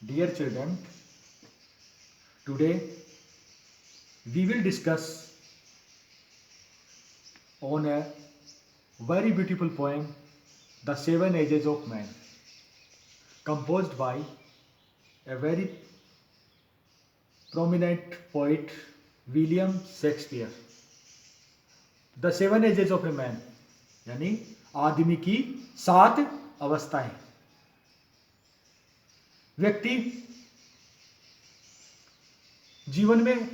Dear children, today we will discuss on a very beautiful poem, The Seven Ages of Man, composed by a very prominent poet, William Shakespeare. The Seven Ages of a Man यानी आदमी की 7 अवस्थाएं। व्यक्ति जीवन में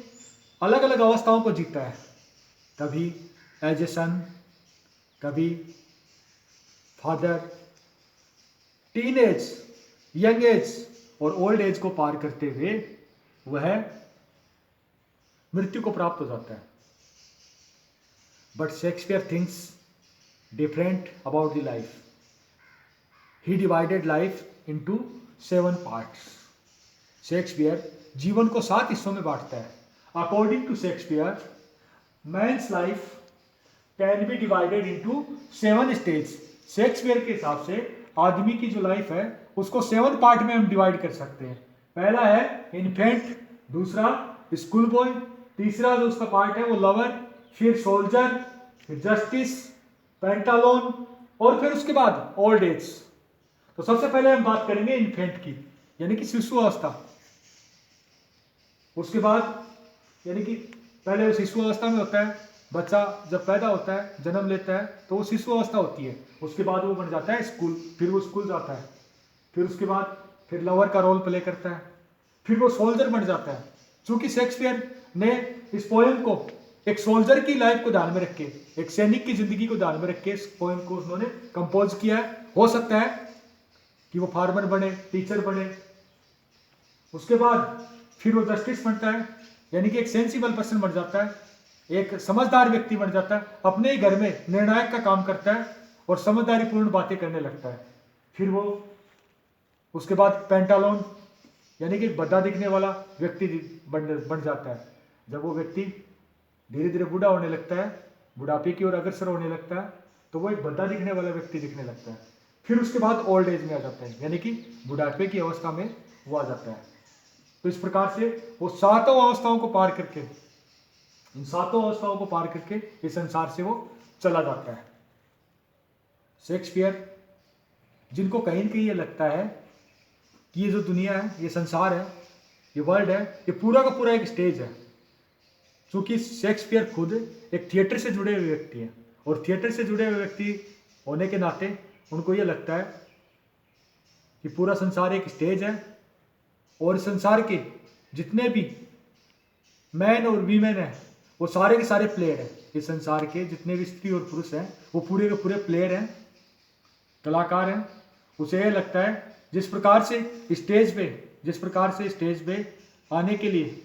अलग अलग अवस्थाओं को जीता है, कभी एज ए सन, कभी father, teen age, young age और ओल्ड एज को पार करते हुए वह मृत्यु को प्राप्त हो जाता है। But Shakespeare thinks different about the life. He divided life into 7 parts. Shakespeare जीवन को 7 हिस्सों में बांटता है। According to Shakespeare, man's life can be divided into 7 stage. Shakespeare के हिसाब से आदमी की जो लाइफ है उसको 7 पार्ट में हम डिवाइड कर सकते हैं। पहला है इन्फेंट, दूसरा स्कूल बॉय, तीसरा जो उसका पार्ट है वो लवर, फिर सोल्जर, फिर जस्टिस, पेंटालोन और फिर उसके बाद ओल्ड एज। तो सबसे पहले हम बात करेंगे इन्फेंट की, यानी कि शिशु अवस्था। उसके बाद यानी कि पहले वो शिशु अवस्था में होता है, बच्चा जब पैदा होता है, जन्म लेता है तो वो शिशु अवस्था होती है। उसके बाद वो बन जाता है स्कूल, फिर वो स्कूल जाता है, फिर उसके बाद फिर लवर का रोल प्ले करता है, फिर वो सोल्जर बन जाता है। चूंकि शेक्सपियर ने इस पोएम को एक सोल्जर की लाइफ को ध्यान में रख के, एक सैनिक की जिंदगी को ध्यान में रख के इस पोएम को उन्होंने कंपोज किया है। हो सकता है कि वो फार्मर बने, टीचर बने, उसके बाद फिर वो जस्टिस बनता है, यानी कि एक सेंसिबल पर्सन बन जाता है, एक समझदार व्यक्ति बन जाता है, अपने ही घर में निर्णायक का काम करता है और समझदारीपूर्ण बातें करने लगता है। फिर वो उसके बाद पेंटालोन यानी कि बद्दा दिखने वाला व्यक्ति बन जाता है। जब वो व्यक्ति धीरे धीरे बूढ़ा होने लगता है, बुढ़ापे की ओर अग्रसर होने लगता है, तो वो एक बद्दा दिखने वाला व्यक्ति दिखने लगता है। फिर उसके बाद ओल्ड एज में आ जाता है, यानी कि बुढ़ापे की अवस्था में वो आ जाता है। तो इस प्रकार से वो 7 अवस्थाओं को पार करके, इन 7 अवस्थाओं को पार करके इस संसार से वो चला जाता है। शेक्सपियर, जिनको कहीं न कहीं ये लगता है कि ये जो दुनिया है, ये संसार है, ये वर्ल्ड है, ये पूरा का पूरा एक स्टेज है। क्योंकि शेक्सपियर खुद एक थिएटर से जुड़े हुए व्यक्ति हैं और थिएटर से जुड़े हुए व्यक्ति होने के नाते उनको ये लगता है कि पूरा संसार एक स्टेज है और संसार के जितने भी मैन और वीमेन हैं वो सारे के सारे प्लेयर हैं। इस संसार के जितने भी स्त्री और पुरुष हैं वो पूरे के पूरे प्लेयर हैं, कलाकार हैं। उसे यह लगता है जिस प्रकार से स्टेज पे आने के लिए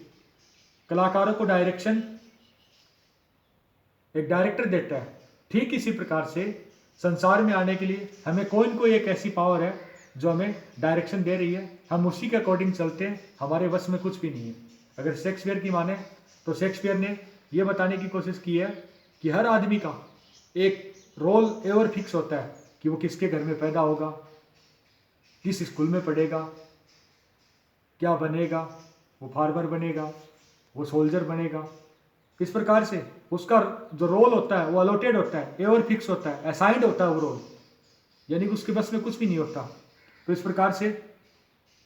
कलाकारों को एक डायरेक्टर देता है, ठीक इसी प्रकार से संसार में आने के लिए हमें कोई न कोई एक ऐसी पावर है जो हमें डायरेक्शन दे रही है। हम उसी के अकॉर्डिंग चलते हैं, हमारे वश में कुछ भी नहीं है। अगर शेक्सपियर की माने तो शेक्सपियर ने यह बताने की कोशिश की है कि हर आदमी का एक रोल एवर फिक्स होता है कि वो किसके घर में पैदा होगा, किस स्कूल में पढ़ेगा, क्या बनेगा, वो फार्मर बनेगा, वो सोल्जर बनेगा। इस प्रकार से उसका जो रोल होता है वो अलॉटेड होता है, एवर फिक्स होता है, असाइंड होता है वो रोल, यानी कि उसके बस में कुछ भी नहीं होता। तो इस प्रकार से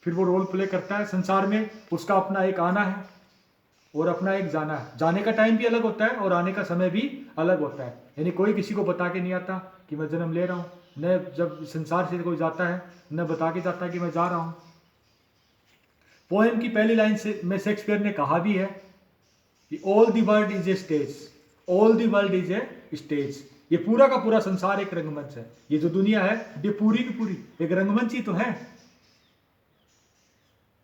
फिर वो रोल प्ले करता है। संसार में उसका अपना एक आना है और अपना एक जाना है। जाने का टाइम भी अलग होता है और आने का समय भी अलग होता है, यानी कोई किसी को बता के नहीं आता कि मैं जन्म ले रहा हूँ, न जब संसार से कोई जाता है न बता के जाता कि मैं जा रहा हूँ। पोएम की पहली लाइन से में शेक्सपियर ने कहा भी है कि all the world is a stage, all the world is a stage. ये पूरा का पूरा संसार एक रंगमंच है। ये जो दुनिया है ये पूरी की पूरी एक रंगमंच ही तो है।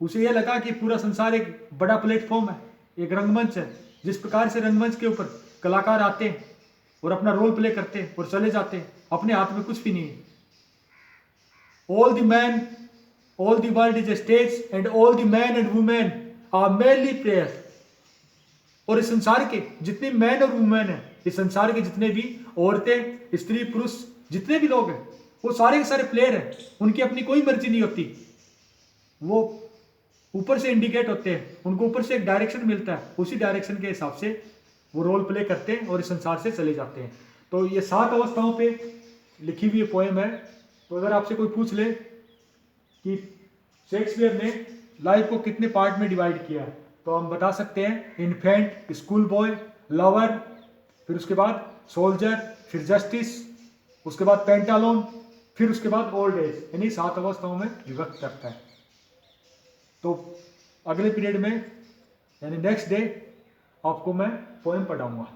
उसे यह लगा कि पूरा संसार एक बड़ा प्लेटफॉर्म है, एक रंगमंच है। जिस प्रकार से रंगमंच के ऊपर कलाकार आते हैं और अपना रोल प्ले करते हैं और चले जाते हैं, अपने हाथ में कुछ भी नहीं है। All the world is a stage and all the man and women are mainly player. और इस संसार के जितने मैन और वुमेन हैं, इस संसार के जितने भी औरतें, स्त्री, पुरुष, जितने भी लोग हैं वो सारे के सारे प्लेयर हैं। उनकी अपनी कोई मर्जी नहीं होती, वो ऊपर से इंडिकेट होते हैं, उनको ऊपर से एक डायरेक्शन मिलता है, उसी डायरेक्शन के हिसाब से वो रोल प्ले करते हैं और इस संसार से चले जाते हैं। तो ये 7 अवस्थाओं पे लिखी हुई पोएम है। तो अगर आपसे कोई पूछ ले कि शेक्सपियर ने लाइफ को कितने पार्ट में डिवाइड किया, तो हम बता सकते हैं इन्फेंट, स्कूल बॉय, लवर, फिर उसके बाद सोल्जर, फिर जस्टिस, उसके बाद पेंटालोन, फिर उसके बाद ओल्ड एज, यानी 7 अवस्थाओं में विभक्त करता है। तो अगले पीरियड में यानी नेक्स्ट डे आपको मैं पोएम पढ़ाऊंगा।